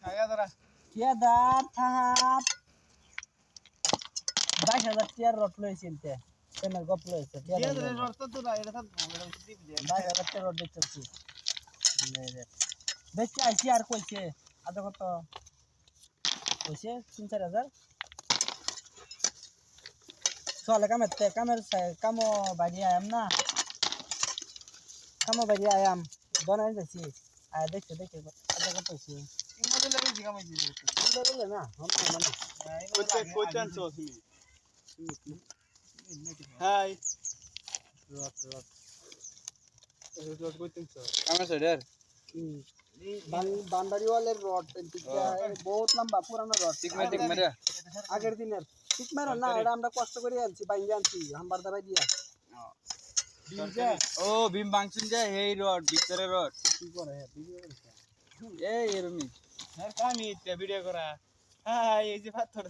কেদার থাপ 22,000 টিয়ার রড লইছেন তে তেনার গপ লইছে 22,000 টিয়ার রড দেখতেছি দেখতে আইছি আর কইছে আদা কত কইছে 3-4,000 চলে কামের কামো বাড়ি আয়াম না কামো বাড়ি আয়াম দনাই যাচ্ছি আয়া দেখতে আদা কত কইছে বলে না মানে হাই রড বান্দারিওয়ালের রড বহুত লম্বা পুরানো রড আগের দিনের ঠিক মারা না এটা আমরা কষ্ট করে আনছি বাইরে আনছি হাম্বার দাবাই দিয়া ও ভীম বাংসুন যায় এই রড ভিতরে রড কি করে ভিডিও এই এরমি ভিডিও করা হ্যাঁ এই যে পাথর